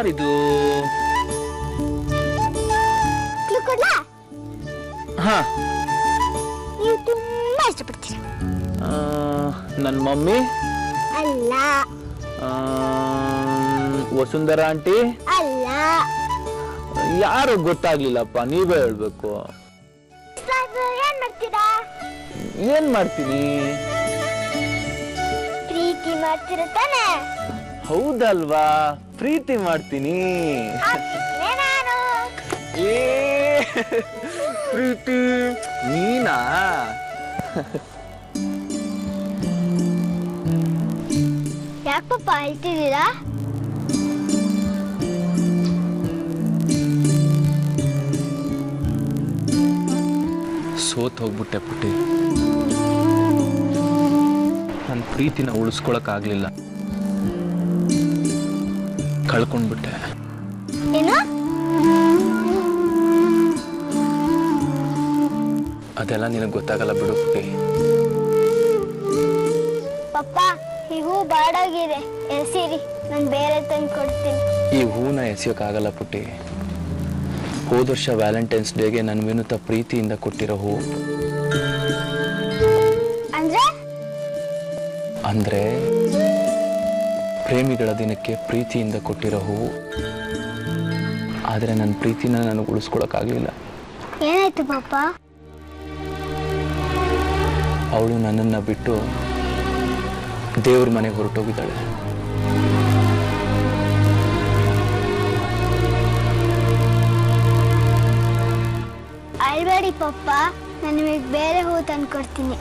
ಯಾರಿದು? ಹಾ, ನೀವು ತುಂಬಾ ಇಷ್ಟಪಡ್ತೀರಾ? ನನ್ನ ಮಮ್ಮಿ ಅಲ್ಲ. ವಸುಂಧರಾ ಆಂಟಿ ಅಲ್ಲ. ಯಾರು ಗೊತ್ತಾಗ್ಲಿಲ್ಲಪ್ಪ, ನೀವೇ ಹೇಳ್ಬೇಕು. ಏನ್ ಮಾಡ್ತೀರಾ? ಏನ್ ಮಾಡ್ತೀನಿ? ಪ್ರೀತಿ ಮಾಡ್ತೀರಾ ತಾನೆ? ಹೌದಲ್ವಾ, ಪ್ರೀತಿ ಮಾಡ್ತೀನಿ. ನಾನು ಏ ಪ್ರೀತಿ ನೀನಾ? ಯಾಕಪ್ಪ ಹೇಳ್ತಿದ್ದೀರಾ? ಸೋತ್ ಹೋಗ್ಬಿಟ್ಟೆ ಪುಟ್ಟಿ. ನನ್ನ ಪ್ರೀತಿನ ಉಳಿಸ್ಕೊಳಕ್ಕಾಗ್ಲಿಲ್ಲ, ಕಳ್ಕೊಂಡ್ಬಿಟ್ಟೆ. ಏನು? ಅದೆಲ್ಲ ನಿನಗೆ ಗೊತ್ತಾಗಲ್ಲ ಬಿಡು ಪುಟ್ಟಿ. ಪಪ್ಪ, ಈ ಹೂ ಬಾಡಾಗಿದೆ, ಎಸಿರಿ, ನಾನು ಬೇರೆ ತಂದು ಕೊಡ್ತೀನಿ. ಈ ಹೂನ ಎಸೆಯೋಕ್ಕಾಗಲ್ಲ ಪುಟ್ಟಿ. ಹೋದ ವರ್ಷ ವ್ಯಾಲೆಂಟೈನ್ಸ್ ಡೇಗೆ ನನ್ನ ವಿನುತ ಪ್ರೀತಿಯಿಂದ ಕೊಟ್ಟಿರೋ ಹೂ. ಅಂದ್ರೆ ಪ್ರೇಮಿಗಳ ದಿನಕ್ಕೆ ಪ್ರೀತಿಯಿಂದ ಕೊಟ್ಟಿರೋ ಹೂ. ಆದ್ರೆ ನನ್ನ ಪ್ರೀತಿನ ನನಗೆ ಉಳಿಸ್ಕೊಳಕ್ಕಾಗ್ಲಿಲ್ಲ. ಏನಾಯ್ತು ಪಾಪ? ಅವಳು ನನ್ನನ್ನ ಬಿಟ್ಟು ದೇವ್ರ ಮನೆಗೆ ಹೊರಟೋಗಿದ್ದಾಳೆ. ಅಳ್ಬೇಡಿ ಪಪ್ಪ, ನಾನು ನಿಮಗೆ ಬೇರೆ ಹೂ ತಂದು ಕೊಡ್ತೀನಿ.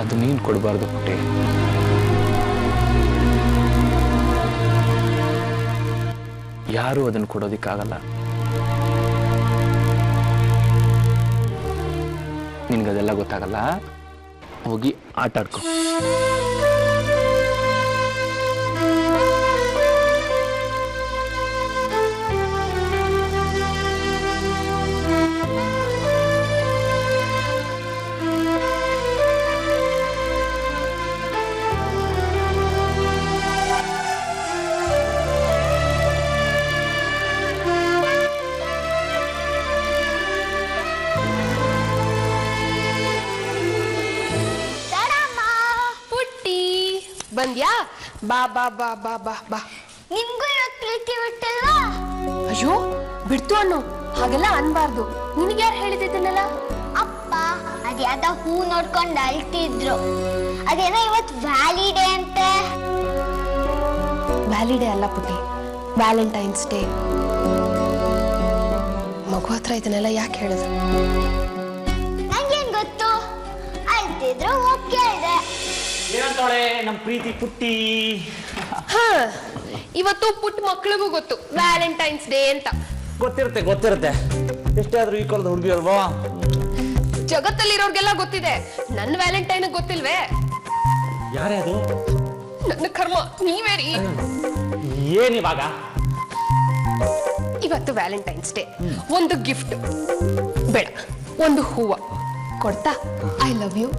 ಅದು ನೀನು ಕೊಡಬಾರ್ದು ಪುಟ್ಟಿ. ಯಾರೂ ಅದನ್ನು ಕೊಡೋದಿಕ್ಕಾಗಲ್ಲ. ನಿನ್ಗದೆಲ್ಲ ಗೊತ್ತಾಗಲ್ಲ. ಹೋಗಿ ಆಟ ಆಡ್ಕೊ. ಬಂದ್ಯಾ? ಬಾ ಬಾ ಬಾ ಬಾ ಬಾ ಬಾ. ನಿಮ್ಗೂ ಇವತ್ತು ಪ್ರೀತಿ ಬಿಟ್ಟಲ್ಲ? ಅಯ್ಯೋ ಬಿಡ್ತು ಅನ್ನು, ಹಾಗೆಲ್ಲ ಅನ್ಬಾರ್ದು. ನಿನಗೆ ಯಾರು ಹೇಳಿದ್ದನ್ನೆಲ್ಲ? ಅಪ್ಪ ಅದ್ಯಾದ ಹೂ ನೋಡ್ಕೊಂಡು ಅಳ್ತಿದ್ರು. ಅದೇನೋ ಇವತ್ತು ವ್ಯಾಲಿಡೇ ಅಂತೆ. ವ್ಯಾಲಿಡೇ ಅಲ್ಲ ಪುಟ್ಟಿ, ವ್ಯಾಲೆಂಟೈನ್ಸ್ ಡೇ. ಮಗು ಹತ್ರ ಇದನ್ನೆಲ್ಲ ಯಾಕೆ ಹೇಳಿದ್ರು? ನಂಗೇನ್ ಗೊತ್ತು, ಅಳ್ತಿದ್ರು ಹೋಗಿ ಕೇಳಿದೆ. ಏನಂತಾಳೆ ನಮ್ಮ ಪ್ರೀತಿ ಪುಟ್ಟಿ? ಹಾ, ಇವತ್ತು ಪುಟ್ಟ ಮಕ್ಳಿಗೂ ಗೊತ್ತು ವ್ಯಾಲೆಂಟೈನ್ಸ್ ಡೇ ಅಂತ. ಗೊತ್ತಿರುತ್ತೆ ಗೊತ್ತಿರುತ್ತೆ, ಎಷ್ಟಾದ್ರೂ ಈ ಕಾಲದ ಹುಡುಗಿ ಅಲ್ವಾ? ಜಗತ್ತಲ್ಲಿರೋರ್ಗೆಲ್ಲ ಗೊತ್ತಿದೆ, ನನ್ನ ವ್ಯಾಲೆಂಟೈನ್ ಗೊತ್ತಿಲ್ವೇ? ಯಾರೇ ಅದು? ನನ್ನ ಕರ್ಮ, ನೀವೇ ರೀ. ಏನಿವಾಗ? ಇವತ್ತು ವ್ಯಾಲೆಂಟೈನ್ಸ್ ಡೇ, ಒಂದು ಗಿಫ್ಟ್ ಬೇಡ, ಒಂದು ಹೂವ ಕೊಡ್ತಾ I love you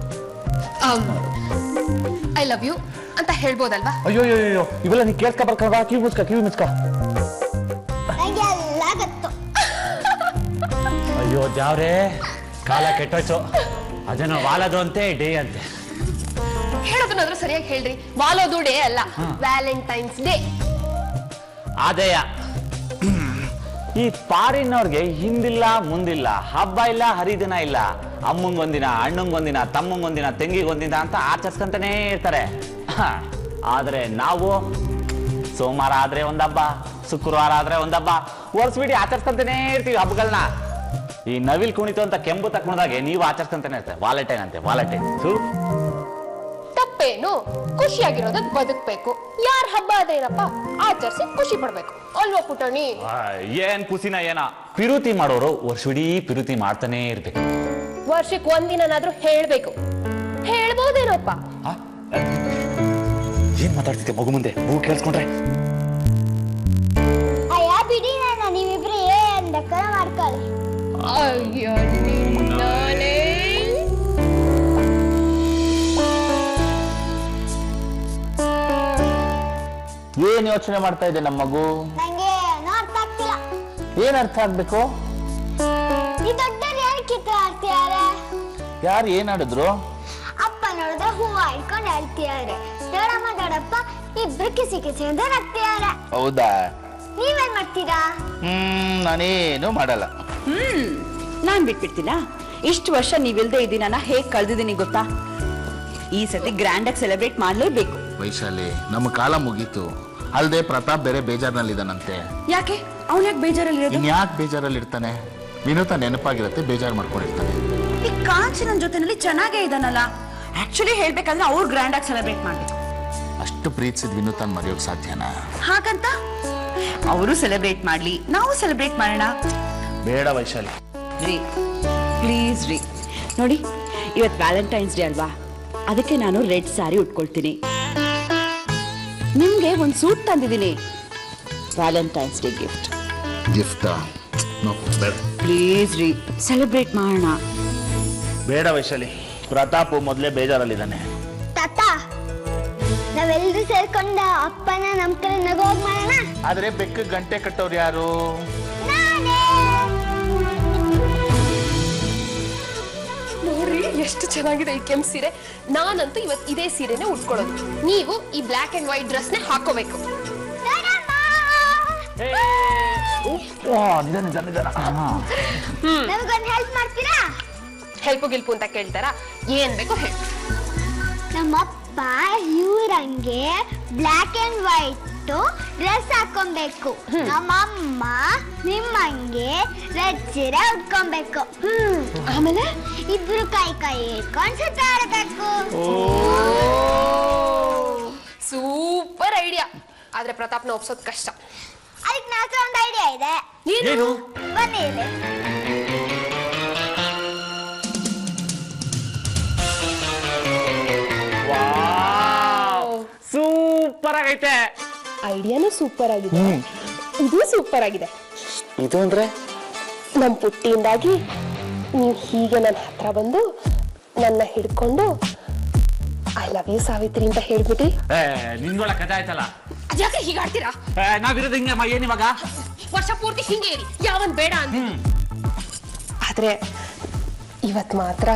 I love you ಅಂತ ಹೇಳ್ಬೋದಲ್ವಾ? ಅಯ್ಯೋ ಅಯ್ಯೋ, ಇವೆಲ್ಲ ನೀ ಕೇಳ್ಸ್ಕ ಬರ್ಕಲ್ವಾ? ಕಿವಿ ಮುಚ್ಕ. ನಂಗೆಲ್ಲ ಗೊತ್ತು. ಅಯ್ಯೋ ಜಾವ್ರೆ, ಕಾಲ ಕೆಟ್ಟೋಯ್ತು. ಅದೇನೋ ವಾಲದು ಅಂತೆ, ಡೇ ಅಂತೆ. ಹೇಳೋದನ್ನಾದ್ರೂ ಸರಿಯಾಗಿ ಹೇಳ್ರಿ. ವಾಲೋದು ಡೇ ಅಲ್ಲ, ವ್ಯಾಲೆಂಟೈನ್ಸ್ ಡೇ. ಆದೇಯ, ಈ ಪಾರಿನವ್ರಿಗೆ ಹಿಂದಿಲ್ಲ ಮುಂದಿಲ್ಲ, ಹಬ್ಬ ಇಲ್ಲ ಹರಿದಿನ ಇಲ್ಲ. ಅಮ್ಮಂಗೊಂದಿನ, ಅಣ್ಣಂಗೊಂದಿನ, ತಮ್ಮಂಗೊಂದಿನ, ತಂಗಿಗೊಂದಿನ ಅಂತ ಆಚರಿಸ್ಕೊಂತಾನೇ ಇರ್ತಾರೆ. ಆದ್ರೆ ನಾವು ಸೋಮವಾರ ಆದ್ರೆ ಒಂದಬ್ಬ, ಶುಕ್ರವಾರ ಆದ್ರೆ ಒಂದಬ್ಬ, ವರ್ಷವಿಡೀ ಆಚರಿಸ್ಕೊಂತಾನೇ ಇರ್ತೀವಿ ಹಬ್ಬಗಳನ್ನ. ಈ ನವಿಲ್ ಕುಣಿತು ಅಂತ ಕೆಂಬು ತಕ್ಕೊಂಡಾಗೆ ನೀವು ಆಚರಿಸ್ಕೊಂತಾನೆ ಇರ್ತಾರೆ. ವಾಲೆಂಟೈನ್ ಅಂತೆ, ವಾಲೆಂಟೈನ್. ತಪ್ಪೇನು? ಖುಷಿಯಾಗಿರೋದಕ್ಕೆ ಬದುಕ್ಬೇಕು. ಯಾರ ಹಬ್ಬ ಅದೇನಪ್ಪ, ಆಚರಿಸಿ ಖುಷಿ ಪಡ್ಬೇಕು ಅಲ್ವಾ ಪುಟಣಿ? ಏನ್ ಖುಷಿನ ಏನ, ಪಿರುತಿ ಮಾಡೋರು ವರ್ಷವಿಡೀ ಪಿರುತಿ ಮಾಡ್ತಾನೆ ಇರ್ಬೇಕು. ವರ್ಷಕ್ಕೆ ಒಂದಿನಾದ್ರೂ ಹೇಳ್ಬೇಕು. ಹೇಳ್ಬೋದೇನೋಪ್ಪ? ಏನ್ ಮಾತಾಡ್ತಿದ್ದೆ ಮಗು ಮುಂದೆ? ಮಗು ಕೇಳಿಸ್ಕೊಂಡ್ರೆ ಅಯ್ಯ ಬಿಡಿ, ನನ್ನ ನೀವಿಬ್ರು ಏನ್ ಲೆಕ್ಕನ ಮಾಡ್ಕೊಳ್ಳಿ. ಅಯ್ಯೋ ನಿನ್ನಲೇ. ಏನ್ ಯೋಚನೆ ಮಾಡ್ತಾ ಇದೆ ನಮ್ಮ ಮಗು? ನಂಗೆ ಏನೂ ಅರ್ಥ ಆಗ್ತಿಲ್ಲ. ಏನ್ ಅರ್ಥ ಆಗ್ಬೇಕು? ಈ ದೊಡ್ಡವ್ರು ಯಾರು ಕಿತ್ತು ಆಡ್ತಿದ್ದಾರೆ? ಯಾರು ಏನಾಡಿದ್ರು? ಅಪ್ಪ ನೋಡಿದ್ರೆ ಹೂವ ಇಟ್ಕೊಂಡು ಹೇಳ್ತಿದ್ದಾರೆ, ದೊಡ್ಡಮ್ಮ ದೊಡ್ಡಪ್ಪ ಇಬ್ರು ಕಿಸಿ ಕಿಸಿ ಅಂತ ನಗ್ತಿದ್ದಾರೆ. ಹೌದಾ? ನೀವೇನ್ ಮಾಡ್ತೀರಾ? ನಾನೇನು ಮಾಡಲ್ಲ. ನಾನ್ ಬಿಟ್ಬಿಡ್ತೀನ. ಇಷ್ಟು ವರ್ಷ ನೀವಿಲ್ದೆ ಇದ್ದೀನ ಹೇಗ್ ಕಳ್ದಿದ್ದೀನಿ ಗೊತ್ತಾ? ಈ ಸತಿ ಗ್ರ್ಯಾಂಡ್ ಆಗಿ ಸೆಲೆಬ್ರೇಟ್ ಮಾಡ್ಲೇಬೇಕು. ವೈಶಾಲಿ, ನಮ್ಮ ಕಾಲ ಮುಗೀತು. ಅಲ್ದೆ ಪ್ರತಾಪ್ ಬೇರೆ ಬೇಜಾರ್ನಲ್ಲಿ ಇದ್ದಾನಂತೆ. ಯಾಕೆ? ಅವ್ನ ಯಾಕೆ ಬೇಜಾರಲ್ಲಿ ಇರೋದು? ಇನ್ಯಾಕೆ ಬೇಜಾರಲ್ಲಿ ಇರ್ತಾನೆ? ವಿನೋತ ನೆನಪಾಗಿರತ್ತೆ, ಬೇಜಾರು ಮಾಡ್ಕೊಂಡಿರ್ತಾನೆ. ಈ ಕಾಂಚನನ್ ಜೊತೆನಲ್ಲಿ ಚೆನ್ನಾಗೇ ಇದಾನಲ್ಲ. ಆಕ್ಚುಲಿ ಹೇಳ್ಬೇಕಂದ್ರೆ ಅವ್ರು ಗ್ರ್ಯಾಂಡ್ ಆಗಿ ಸೆಲೆಬ್ರೇಟ್ ಮಾಡ್ಬೇಕು. ಅಷ್ಟು ಪ್ರೀತಿಸಿದ ವಿನೋತನ್ ಮರೆಯೋಕ್ ಸಾಧ್ಯನಾ? ಹಾಗಂತ ಅವರು ಸೆಲೆಬ್ರೇಟ್ ಮಾಡ್ಲಿ, ನಾವು ಸೆಲೆಬ್ರೇಟ್ ಮಾಡೋಣ. ಬೇಡ ವೈಶಾಲಿ. ರೀ ಪ್ಲೀಸ್ ರೀ, ನೋಡಿ ಇವತ್ತು ವ್ಯಾಲೆಂಟೈನ್ಸ್ ಡೇ ಅಲ್ವಾ, ಅದಕ್ಕೆ ನಾನು ರೆಡ್ ಸ್ಯಾರಿ ಉಟ್ಕೊಳ್ತೀನಿ. ನಿಮ್ಗೆ ಒಂದು ಸೂಟ್ ತಂದಿದ್ದೀನಿ, ವ್ಯಾಲೆಂಟೈನ್ಸ್ ಡೇ ಗಿಫ್ಟ್. ಗಿಫ್ಟಾ? ಬೇಡ. ಪ್ಲೀಸ್ ರೀ, ಸೆಲೆಬ್ರೇಟ್ ಮಾಡೋಣ. ಬೇಡ ವೈಶಾಲಿ, ಪ್ರತಾಪ್ ಮೊದಲೇ ಬೇಜಾರಲ್ಲಿದ್ದಾನೆ. ತಾತ, ನಾವೆಲ್ಲರೂ ಸೇರ್ಕೊಂಡು ಅಪ್ಪನ ನಮ್ ಕಡೆ ನಗೋಗ್ ಮಾಡೋಣ. ಆದ್ರೆ ಬೆಕ್ಕ ಗಂಟೆ ಕಟ್ಟೋರು ಯಾರು? ನಾನೇ. ನೋಡ್ರಿ ಎಷ್ಟು ಚೆನ್ನಾಗಿದೆ ಈ ಕೆಂಪು ಸೀರೆ. ನಾನಂತೂ ಇವತ್ತು ಇದೇ ಸೀರೆನೆ ಉಟ್ಕೊಳ್ಳೋದು. ನೀವು ಈ ಬ್ಲಾಕ್ ಅಂಡ್ ವೈಟ್ ಡ್ರೆಸ್ ನೇ ಹಾಕೋಬೇಕು. ನಮಗೊಂದು ಹೆಲ್ಪ್ ಮಾಡ್ತೀರಾ? ಹೆಲ್ಪು ಗಿಲ್ಪು ಅಂತ ಕೇಳ್ತಾರಾ? ಏನ್ ಬೇಕೋ ಹೇಳಿ. ನಮ್ಮಪ್ಪ ಇವ್ರಂಗೆ ಬ್ಲಾಕ್ ಅಂಡ್ ವೈಟ್ ಡ್ರೆಸ್ ಹಾಕೊಬೇಕು. ನಮ್ಮಮ್ಮ ನಿಮ್ಮಂಗೆ ರೆಡ್ ಸೀರೆ ಉಟ್ಕೊಬೇಕು. ಆಮೇಲೆ ಇಬ್ರು ಕೈ ಕೈ ಇಟ್ಕೊಂಡು ಸುತ್ತಾಡಬೇಕು. Super idea. ಆದ್ರೆ ಪ್ರತಾಪ್ನ ಒಪ್ಸೋದ್ ಕಷ್ಟ. ಅದಕ್ಕೆ ನಾತ್ರ ಒಂದು ಐಡಿಯಾ ಇದೆ. ಏನು? ಬನ್ನಿ ಇಲ್ಲಿ. ಸೂಪರ್ ಆಗೈತೆ. ಐಡಿಯಾನು ಸೂಪರ್ ಆಗಿದೆ, ಇದು ಸೂಪರ್ ಆಗಿದೆ. ಇದು ಅಂದ್ರೆ ನಮ್ ಪುಟ್ಟಿಯಿಂದಾಗಿ ನೀವು ಹೀಗೆ ನನ್ನ ಹತ್ರ ಬಂದು ನನ್ನ ಹಿಡ್ಕೊಂಡು ಐ ಲವ್ ಯು ಸಾವಿತ್ರಿ ಅಂತ ಹೇಳ್ಬಿಟ್ರಿ. ನಿನ್ಗೊಳ ಕಥೆ ಆಯ್ತಲ್ಲ. ಅದ್ಯಾಕೆ ಹೀಗಾಡ್ತೀರಾ? ನಾವಿರೋದು ಹಿಂಗೆ ಏನಿವಾಗ? ವರ್ಷ ಪೂರ್ತಿ ಹಿಂಗೆ ಇರಿ, ಯಾವನ್ ಬೇಡ ಅಂತ. ಆದ್ರೆ ಇವತ್ ಮಾತ್ರ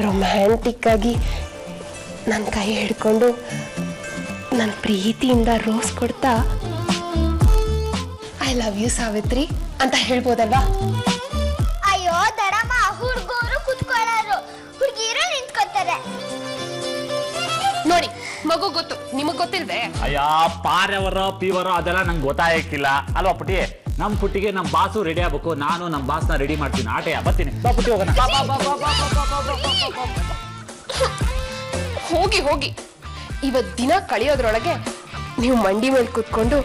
ರೊಮ್ಯಾಂಟಿಕ್ ಆಗಿ ನನ್ನ ಕೈ ಹಿಡ್ಕೊಂಡು ನನ್ನ ಪ್ರೀತಿಯಿಂದ ರೋಸ್ ಕೊಡ್ತಾ ಐ ಲವ್ ಯು ಸಾವಿತ್ರಿ ಅಂತ ಹೇಳ್ಬೋದಲ್ವಾ? ಅಯ್ಯೋ ದಡಮ್ಮ, ಹುಡುಗರು ಕುತ್ಕೊಳ್ಳೋರು, ಹುಡುಗಿರು ನಿಂತ್ಕೊತಾರೆ. ನೋಡಿ, ಮಗು ಗೊತ್ತು, ನಿಮಗ್ ಗೊತ್ತಿಲ್ವೇ? ಅಯ್ಯ, ಪಾರೆವರೋ ಪೀವರೋ ಅದೆಲ್ಲ ನಂಗೆ ಗೊತ್ತಾಗಿಕ್ಕಿಲ್ಲ ಅಲ್ವಾ ಪುಟಿ? ನಮ್ ಪುಟ್ಟಿಗೆ ನಮ್ ಬಾಸು ರೆಡಿ ಆಗ್ಬೇಕು. ನಾನು ನಮ್ ಬಾಸ್ನ ರೆಡಿ ಮಾಡ್ತೀನಿ. ಆಟೆಯ ಬರ್ತೀನಿ. ಬಾ ಪುಟ್ಟಿ, ಹೋಗೋಣ. ಹೋಗಿ ಹೋಗಿ, ಇವತ್ ದಿನ ಕಳಿಯೋದ್ರೊಳಗೆ ನೀವು ಮಂಡಿ ಮೇಲೆ ಕೂತ್ಕೊಂಡು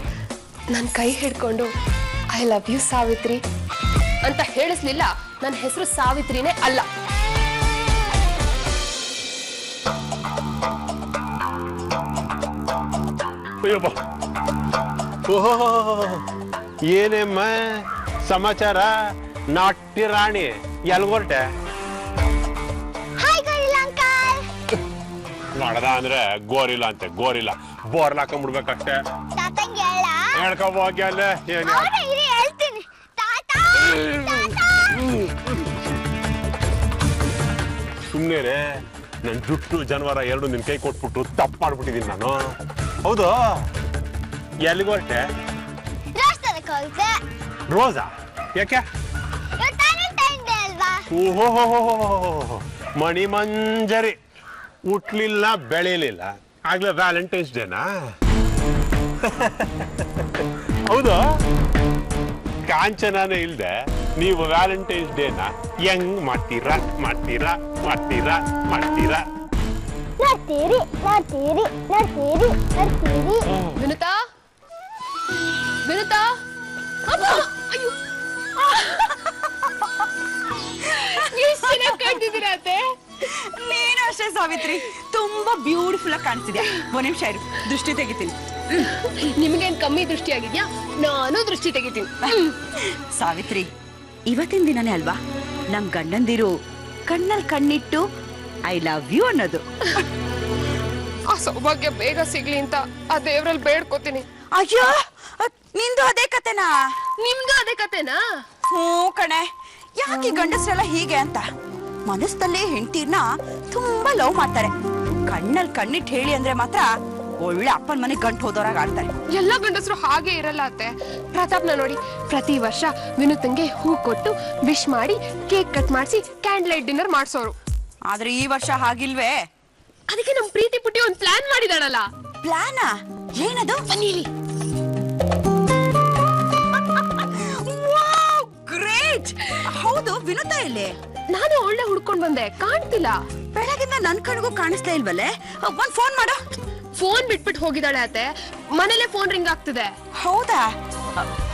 ನನ್ನ ಕೈ ಹಿಡ್ಕೊಂಡು ಐ ಲವ್ ಯು ಸಾವಿತ್ರಿ ಅಂತ ಹೇಳಿಸ್ಲಿಲ್ಲ, ನನ್ನ ಹೆಸರು ಸಾವಿತ್ರಿನೇ ಅಲ್ಲ. ಏನೇಮ್ಮ ಸಮಾಚಾರ? ನಾಟ್ಯ ರಾಣಿ ಎಲ್ಗೊರ್ಟೆ? Hi gorilla uncle. ನೋಡದ ಅಂದ್ರೆ ಗೋರಿಲ್ಲ ಅಂತೆ. ಗೋರಿಲ್ಲ ಬೋರ್ಲ್ ಹಾಕೊಂಡ್ಬಿಡ್ಬೇಕಷ್ಟೇ. ತಾತಂಗೆ ಹೇಳ. ಹೇಳ್ಕೋಬೋಗಿ ಅಲ್ಲೇ ಏನು ಇರಿ ಹೇಳ್ತೀನಿ. ತಾತ, ಸುಮ್ನೆ ನನ್ ಜುಟ್ಟು ಜನವರ ಎರಡು ನಿನ್ ಕೈ ಕೊಟ್ಬಿಟ್ಟು ತಪ್ಪು ಮಾಡ್ಬಿಟ್ಟಿದೀನಿ ನಾನು. ಹೌದು, ಎಲ್ಲಿಗೊರ್ಟೆ? ರಾಷ್ಟ್ರಕ್ಕೆ ಹೋಗ್ತೆ. ರೋಸಾ? ಯಾಕೆ? ವ್ಯಾಲೆಂಟೈನ್ ಡೇ ಅಲ್ವಾ? ಓಹೋ, ಮಣಿ ಮಂಜರಿ ಹುಟ್ಲಿಲ್ಲ ಬೆಳೆಯಲಿಲ್ಲ ಆಗ್ಲೇ ವ್ಯಾಲೆಂಟೈನ್ಸ್ ಡೇನಾ? ಹೌದು, ಕಾಂಚನಾನೇ ಇಲ್ದೆ ನೀವು ವ್ಯಾಲೆಂಟೈನ್ಸ್ ಡೇನ ಹೆಂಗ್ ಮಾಡ್ತೀರಾ? ನಡ್ತೀರಿ. ವಿನುತಾ, ವಿನುತಾ, ಅಬ್ಬಾ, ಅಯ್ಯೋ, ಎಷ್ಟು ಚೆನ್ನಾಗಿ ಕಾಣ್ತಿದ್ದೀರಾ ಅತ್ತೆ. ನೀನು ಅಷ್ಟೇ ಸಾವಿತ್ರಿ, ತುಂಬಾ ಬ್ಯೂಟಿಫುಲ್ ಆಗಿ ಕಾಣಿಸ್ತಿದ್ಯಾ. ಒಂದ್ ನಿಮಿಷ ಇರು, ದೃಷ್ಟಿ ತೆಗಿತೀನಿ. ನಿಮ್ಗೇನ್ ಕಮ್ಮಿ ದೃಷ್ಟಿ ಆಗಿದ್ಯಾ? ನಾನು ದೃಷ್ಟಿ ತೆಗಿತೀನಿ. ಸಾವಿತ್ರಿ, ಇವತ್ತಿನ ದಿನನೇ ಅಲ್ವಾ ನಮ್ ಗಂಡಂದಿರು ಕಣ್ಣಲ್ಲಿ ಕಣ್ಣಿಟ್ಟು ಐ ಲವ್ ಯು ಅನ್ನೋದು. ಆ ಸೌಭಾಗ್ಯ ಬೇಗ ಸಿಗ್ಲಿ ಅಂತ ಆ ದೇವ್ರಲ್ಲಿ ಬೇಡ್ಕೋತೀನಿ. ಅಯ್ಯೋ ನಿಂದು ಅದೇ ಕತೆನಾ? ನಿಮ್ದು ಅದೇ ಕತೆನಾ? ಹ್ಞೂ ಕಣೆ. ಯಾಕೆ ಗಂಡಸ್ರೆಲ್ಲ ಹೀಗೆ ಅಂತ ಮನಸ್ಸಲ್ಲೇ ಹೆಂಡತಿರ್ನ ತುಂಬಾ ಲವ್ ಮಾಡ್ತಾರೆ. ಕಣ್ಣಲ್ಲಿ ಕಣ್ಣಿಟ್ಟು ಹೇಳಿ ಅಂದ್ರೆ ಮಾತ್ರ ಒಳ್ಳೆ ಅಪ್ಪನ ಮನೆ ಗಂಟು ಹೋದವರಾಗ ಆಡ್ತಾರೆ. ಎಲ್ಲ ಗಂಡಸರು ಹಾಗೆ ಇರಲ್ಲ ಅತ್ತೆ. ಪ್ರತಾಪ್ನ ನೋಡಿ, ಪ್ರತಿ ವರ್ಷ ವಿನುತಂಗೆ ಹೂ ಕೊಟ್ಟು ವಿಶ್ ಮಾಡಿ ಕೇಕ್ ಕಟ್ ಮಾಡಿಸಿ ಕ್ಯಾಂಡಲ್ ಲೈಟ್ ಡಿನ್ನರ್ ಮಾಡ್ಸೋರು. ಆದ್ರೆ ಈ ವರ್ಷ ಹಾಗಿಲ್ವೇ? ಅದಕ್ಕೆ ನಮ್ ಪ್ರೀತಿ ಪುಟ್ಟಿ ಒಂದ್ ಪ್ಲಾನ್ ಮಾಡಿದಾಳಲ್ಲ. ಪ್ಲಾನಾ? ಏನದು? ಬನ್ನಿಲಿ. ಗ್ರೇಟ್. ಹೌದು, ವಿನುತಾ ಇಲ್ಲಿ? ನಾನು ಒಳ್ಳೆ ಹುಡ್ಕೊಂಡ್ ಬಂದೆ, ಕಾಣ್ತಿಲ್ಲ. ಬೆಳಗಿಂದ ನನ್ ಕಣ್ಗೂ ಕಾಣಿಸ್ತಾ ಇಲ್ವಲ್ಲೇ? ಒಂದ್ ಫೋನ್ ಮಾಡು. ಫೋನ್ ಬಿಟ್ಬಿಟ್ಟು ಹೋಗಿದ್ದಾಳೆ ಅತ್ತೆ. ಮನೇಲೆ ಫೋನ್ ರಿಂಗ್ ಆಗ್ತಿದೆ. ಹೌದಾ?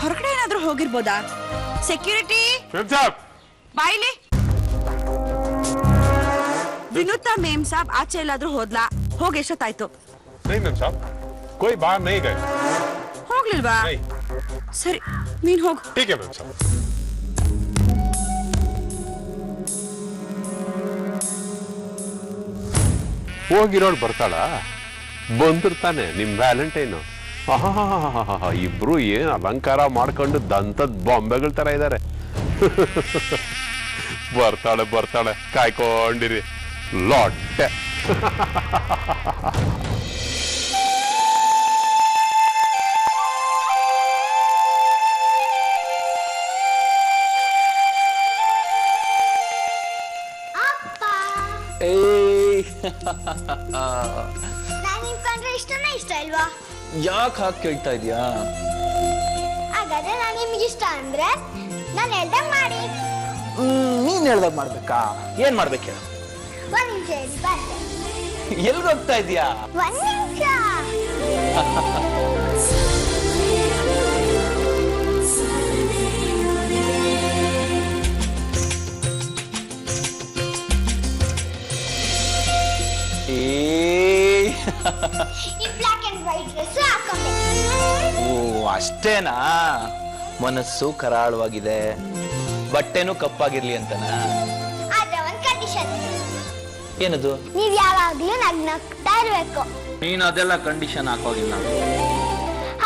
ಹೊರಗಡೆ ಏನಾದ್ರೂ ಹೋಗಿರ್ಬೋದಾ? ಸೆಕ್ಯೂರಿಟಿ ಬಾಯ್ಲಿ. ವಿನುತಾ ಮೇಮ್ ಸಾಬ್ ಆಚೆ ಎಲ್ಲಾದ್ರೂ ಹೋದ್ಲಾ? ಹೋಗಿ ಎಷ್ಟೊತ್ತಾಯ್ತು? कोई बाहर नहीं गए। ಹೋಗ್ಲಿಲ್ವಾ? ಸರಿ, ನೀನ್ ಹೋಗು. ठीक है मैम साहब। ಹೋಗಿರೋಳು ಬರ್ತಾಳ? ಬಂದಿರ್ತಾನೆ ನಿಮ್ ವ್ಯಾಲೆಂಟೈನು. ಇಬ್ರು ಏನ್ ಅಲಂಕಾರ ಮಾಡ್ಕೊಂಡು ದಂತದ್ ಬೊಂಬೆಗಳ ತರ ಇದಾರೆ. ಬರ್ತಾಳೆ ಬರ್ತಾಳೆ, ಕಾಯ್ಕೊಂಡಿರಿ. ಲೊಟ್ಟೆ. ನಾನು ನಿಮ್ ಕಂಡ್ರೆ ಇಷ್ಟನೇ ಇಷ್ಟ ಇಲ್ವಾ? ಯಾಕೆ ಹಾಕಿ ಕೇಳ್ತಾ ಇದೀಯಾ? ಹಾಗಾದ್ರೆ ನಾನು ನಿಮ್ಗೆ ಇಷ್ಟ ಅಂದ್ರೆ ನಾನು ಹೇಳ್ದಂಗ್ ಮಾಡಿ. ನೀನ್ ಹೇಳ್ದಾಗ ಮಾಡ್ಬೇಕಾ? ಏನ್ ಮಾಡ್ಬೇಕು ಹೇಳು? ಒಂದ್ ನಿಮಿಷ ಹೇಳಿ ಬರ್ತೆ. ಎಲ್ಗ ಹೋಗ್ತಾ ಇದೀಯಾ? ಒಂದ್ ನಿಮಿಷ. ಈ ಬ್ಲಾಕ್ ಅಂಡ್ ವೈಟ್ ಡ್ರೆಸ್ ಹಾಕೊಂಡೆ. ಓ ಅಷ್ಟೇನಾ? ಮನಸ್ಸು ಕರಾಳವಾಗಿದೆ, ಬಟ್ಟೆನೂ ಕಪ್ಪಾಗಿರ್ಲಿ ಅಂತನಾ? ಆದ್ರೆ ಒಂದ್ ಕಂಡೀಷನ್. ಏನದು? ನೀವ್ ಯಾವಾಗ್ಲೂ ನಗ್ನಗ್ತಾ ಇರ್ಬೇಕು. ನೀನ್ ಅದೆಲ್ಲ ಕಂಡೀಷನ್ ಹಾಕೋಗಿಲ್ಲ.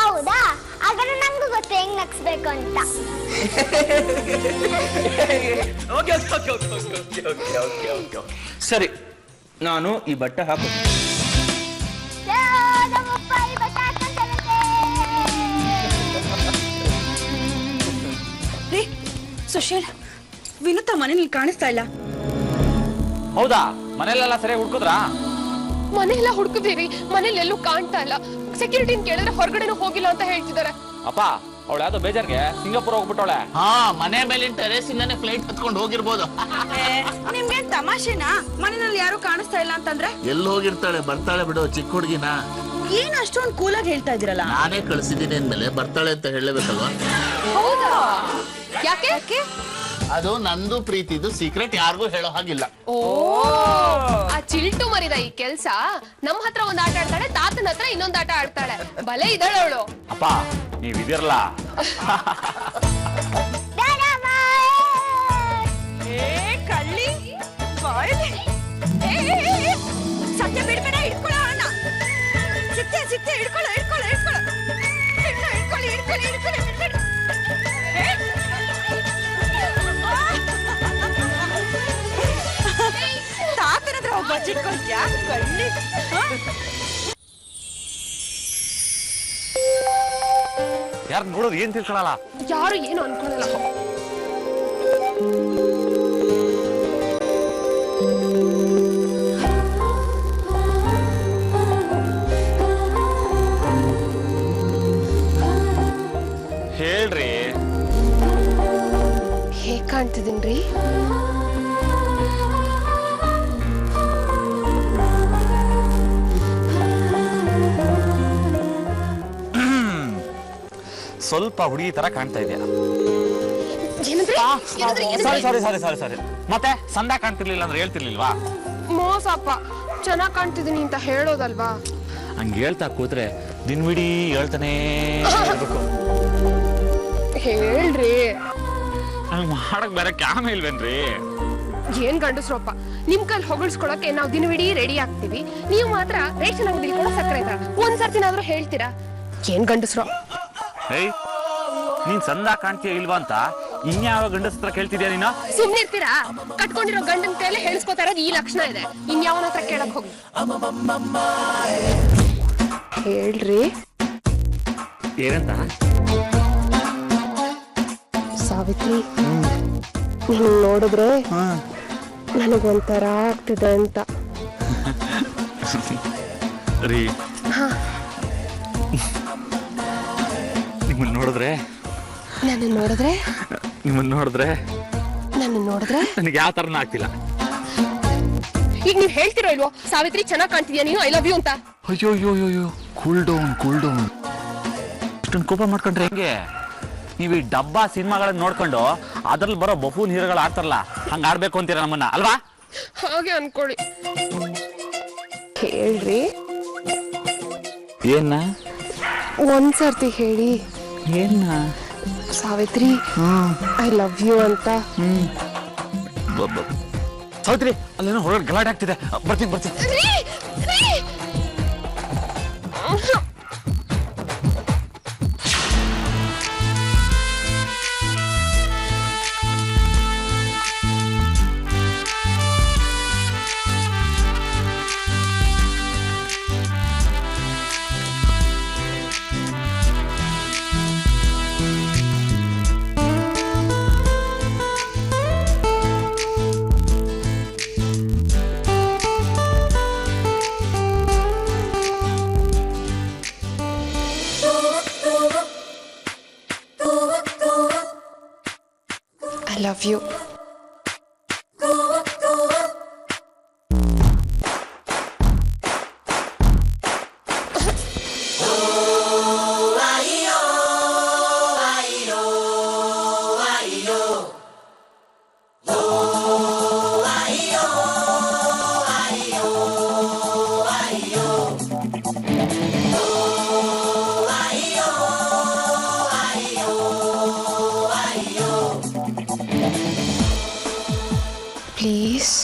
ಹೌದಾ? ಹಾಗಾದ್ರೆ ನಂಗೂ ಗೊತ್ತು ಹೆಂಗ್ ನಗ್ಸ್ಬೇಕು ಅಂತ. ಸರಿ, ನಾನು ಈ ಬಟ್ಟೆ ಹಾಕೋ. ನಮ್ಮಪ್ಪ ಈ ಬಟ್ಟೆ ಹಾಕೊಂತಾರಂತೆ. ರೀ ಸುಶೀಲ್, ವಿನುತಾ ಮನೇಲಿ ಕಾಣಿಸ್ತಾ ಇಲ್ಲ. ಹೌದಾ? ಮನೇಲೆಲ್ಲ ಸರಿಯಾಗಿ ಹುಡ್ಕುದ್ರಾ? ಮನೆಯೆಲ್ಲ ಹುಡುಕಿದೀವಿ, ಮನೇಲಿ ಎಲ್ಲೂ ಕಾಣ್ತಾ ಇಲ್ಲ. ಸೆಕ್ಯೂರಿಟಿನ ಕೇಳಿದ್ರೆ ಹೊರಗಡೆನೂ ಹೋಗಿಲ್ಲ ಅಂತ ಹೇಳ್ತಿದ್ದಾರೆ. ಅಪ್ಪ, ಅವಳು ಯಾವ್ದೋ ಬೇಜಾರ್ಗೆ ಸಿಂಗಾಪುರ ಹೋಗ್ಬಿಟ್ಟವಳೆ. ಹಾ, ಮನೆ ಮೇಲಿನ ಟೆರೇಸ್ ಇಂದಾನೆ ಫ್ಲೈಟ್ ಹತ್ಕೊಂಡು ಹೋಗಿರ್ಬೋದು. ನಿಮ್ಗೇನ್ ತಮಾಷೆನಾ? ಮನೆಯಲ್ಲಿ ಯಾರು ಕಾಣಿಸ್ತಾ ಇಲ್ಲ ಅಂತಂದ್ರೆ? ಎಲ್ಲಿ ಹೋಗಿರ್ತಾಳೆ? ಬರ್ತಾಳೆ ಬಿಡು, ಚಿಕ್ಕ ಹುಡುಗಿನ. ಏನ್ ಅಷ್ಟೊಂದು ಕೂಲಾಗಿ ಹೇಳ್ತಾ ಇದೀರಲ್ಲ? ನಾನೇ ಕಳ್ಸಿದೀನಿ ಅಂದ್ಮೇಲೆ ಬರ್ತಾಳೆ ಅಂತ ಹೇಳಬೇಕಲ್ವಾ? ಹೌದಾ? ಯಾಕೆ? ಅದು ನಂದು ಪ್ರೀತಿದು ಸೀಕ್ರೆಟ್, ಯಾರಿಗೂ ಹೇಳೋ ಹಾಗಿಲ್ಲ. ಓ, ಆ ಚಿಲ್ಟು ಮರಿದ ಈ ಕೆಲ್ಸ. ನಮ್ಮ ಹತ್ರ ಒಂದ್ ಆಟ ಆಡ್ತಾಳೆ, ತಾತನ ಹತ್ರ ಇನ್ನೊಂದ್ ಆಟ ಆಡ್ತಾಳೆ. ಬಲೆ ಇದ್ದಾಳೆ ಅವಳು. ಅಪ್ಪ, ನೀವ್ ಇದಿರಲ್ಲ. ಕಳ್ಳಿ ಸತ್ಯ ಬಿಡ್ಬೇಡ, ಹಿಡ್ಕೊಳ್ಳೋ ಅವನ್ನ. ಸಿಕ್ತೆ ಹಿಡ್ಕೊಳ್ಳೋ. ತಾತನ ಹತ್ರ ಹೋಗಿ ಬಚ್ಚಿಟ್ಕೊಳ್ತೀಯಾ ಕಳ್ಳಿ? ಯಾರು ನೋಡೋದು ಏನ್ ತಿಳ್ಕೊಳಲ್ಲ. ಯಾರು ಏನು ಅನ್ಕೊಳ್ಳಲ್ಲ. ಹೇಳ್ರಿ, ಹೇಗ್ ಕಾಣ್ತಿದೀನ್ರಿ? ಸ್ವಲ್ಪ ಹುಡುಗಿ ತರ ಕಾಣ್ತಾ ಇದೆಯಾ? ಸಾರಿ. ಮತ್ತೆ ಸಂದ ಕಾಣ್ತಿರ್ಲಿಲ್ಲ ಅಂದ್ರೆ ಹೇಳ್ತಿರ್ಲಿಲ್ವಾ? ಮೋಸಪ್ಪ, ಚೆನ್ನಾಗ್ ಕಾಣ್ತಿದೀನಿ ಅಂತ ಹೇಳೋದಲ್ವಾ? ಹಂಗ ಹೇಳ್ತಾ ಕೂತ್ರೆ ದಿನವಿಡೀ ಹೇಳ್ತಾನೆ ಇರ್ಬೇಕು. ಹೇಳ್ರಿ. ಹಂಗ ಮಾಡಕ್ ಬೇರೆ ಕ್ಯಾಮ ಇಲ್ವೇನ್ರಿ? ಏನ್ ಗಂಡಸ್ರಪ್ಪ, ನಿಮ್ ಕೈಲಿ ಹೊಗಳ್ಸ್ಕೊಳಕ್ಕೆ ನಾವು ದಿನವಿಡೀ ರೆಡಿ ಆಗ್ತೀವಿ. ನೀವು ಮಾತ್ರ ರೇಷನ್ ಅಂಗಡಿಲಿ ಕೂಡ ಸಕ್ಕರೆ ಒಂದ್ಸರ್ತಿನಾದ್ರೂ ಹೇಳ್ತೀರಾ? ಏನ್ ಗಂಡಸ್ರು. ಹೇಯ್, ನೀನ್ ಸಂದ ಕಾಣ್ತೀಯ ಇಲ್ವಾ ಅಂತ ಇನ್ಯಾವ ಗಂಡಸ ಹತ್ರ ಕೇಳ್ತಿದ್ಯಾ ನೀನು? ಸುಮ್ನೆ ಇರ್ತೀರಾ? ಕಟ್ಕೊಂಡಿರೋ ಗಂಡನ ಕೈಯಲ್ಲಿ ಹೇಳಿಸ್ಕೊತಾ ಇರೋದು ಈ ಲಕ್ಷಣ ಇದೆ. ಇನ್ಯಾವನ ಹತ್ರ ಕೇಳಕ್ ಹೋಗಿ. ಹೇಳ್ರಿ ಏನಂತ? ಸಾವಿತ್ರಿ, ನೀನ್ ನೋಡಿದ್ರೆ ನನಗೊಂಥರ ಆಗ್ತಿದೆ ಅಂತ. ರೀ, ನಿಮ್ಮನ್ನ ನೋಡಿದ್ರೆ ನನಗೆ ಯಾವ ತರನ ಆಗ್ತಿಲ್ಲ. ಈಗ ನೀವ್ ಹೇಳ್ತಿರೋ ಇಲ್ವೋ ಸಾವಿತ್ರಿ ಚೆನ್ನಾಗ್ ಕಾಣ್ತಿದ್ಯಾ ನೀನು, ಐ ಲವ್ ಯು ಅಂತ? ಅಯ್ಯೋ ಕೂಲ್ ಡೌನ್. ಇಷ್ಟೊಂದು ಕೋಪ ಮಾಡ್ಕೊಂಡ್ರೆ ಹೆಂಗೆ? ನೀವು ಈ ಡಬ್ಬಾ ಸಿನಿಮಾಗಳನ್ನ ನೋಡ್ಕೊಂಡು ಅದ್ರಲ್ಲಿ ಬರೋ ಬಫೂನ್ ಹೀರೋಗಳು ಆಡ್ತಾರಲ್ಲ, ಹಂಗ ಆಡ್ಬೇಕು ಅಂತೀರ ನಮ್ಮನ್ನ ಅಲ್ವಾ? ಹಾಗೆ ಅನ್ಕೊಳ್ಳಿ. ಹೇಳ್ರಿ. ಏನ? ಒಂದ್ಸರ್ತಿ ಹೇಳಿ. ಏನ? ಸಾವಿತ್ರಿ, ಐ ಲವ್ ಯು ಅಂತ. ಸಾವಿತ್ರಿ, ಅಲ್ಲೇನೋ ಹೊರಗಡೆ ಗಲಾಟೆ ಆಗ್ತಿದೆ. ಬರ್ತೀನಿ. I love you. Please.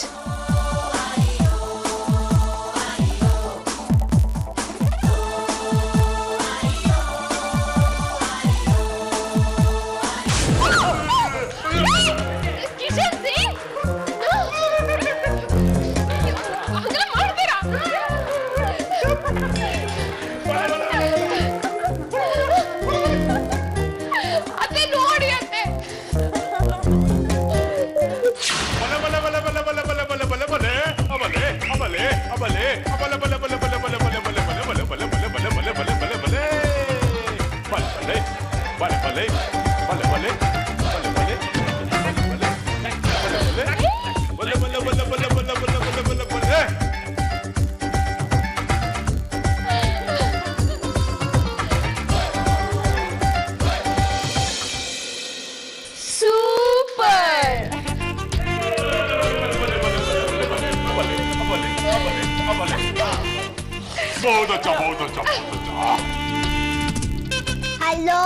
Hello,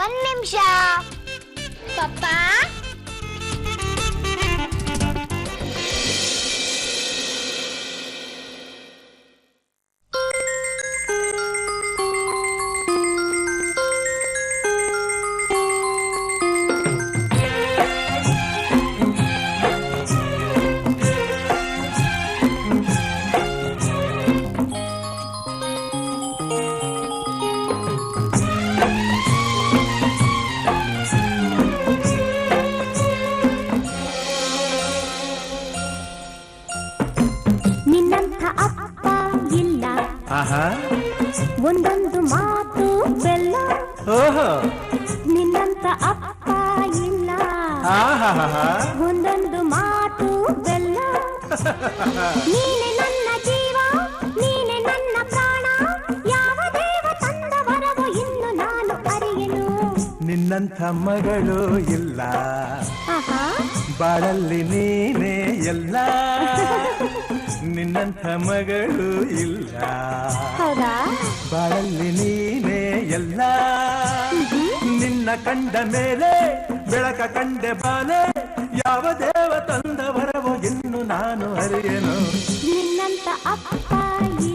ಒಂದ್ ನಿಮಿಷ. ಪಪ್ಪ, ಒಂದೊಂದು ಮಾತು ಬೆಲ್ಲ, ನಿನ್ನಂತ ಅಪ್ಪ ಇಲ್ಲ. ಒಂದೊಂದು ಮಾತು ಬೆಲ್ಲ, ನೀನೆ ನನ್ನ ಜೀವ, ನೀನೆ ನನ್ನ ಪ್ರಾಣ, ಯಾವ ದೇವ ತಂದ ವರವು ಇನ್ನು ನಾನು ಅರಿಯೆನು. ನಿನ್ನಂಥ ಮಗಳು ಇಲ್ಲ, ಬಾಳಲ್ಲಿ ನೀನೇ ಎಲ್ಲ. ನಿನ್ನಂಥ ಮಗಳು ಇಲ್ಲ, ಹೌದಾ? ಬಾಳಲ್ಲಿ ನೀನೇ ಎಲ್ಲ. ನಿನ್ನ ಕಂಡ ಮೇಲೆ ಬೆಳಕ ಕಂಡೆ ಬಾಲೆ, ಯಾವ ದೇವ ತಂದ ವರವೋ ಇನ್ನು ನಾನು ಅರಿಯೆನು. ನಿನ್ನಂತ ಅಪ್ಪ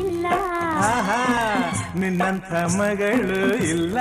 ಇಲ್ಲ. ಆಹಾ ನಿನ್ನಂಥ ಮಗಳು ಇಲ್ಲ.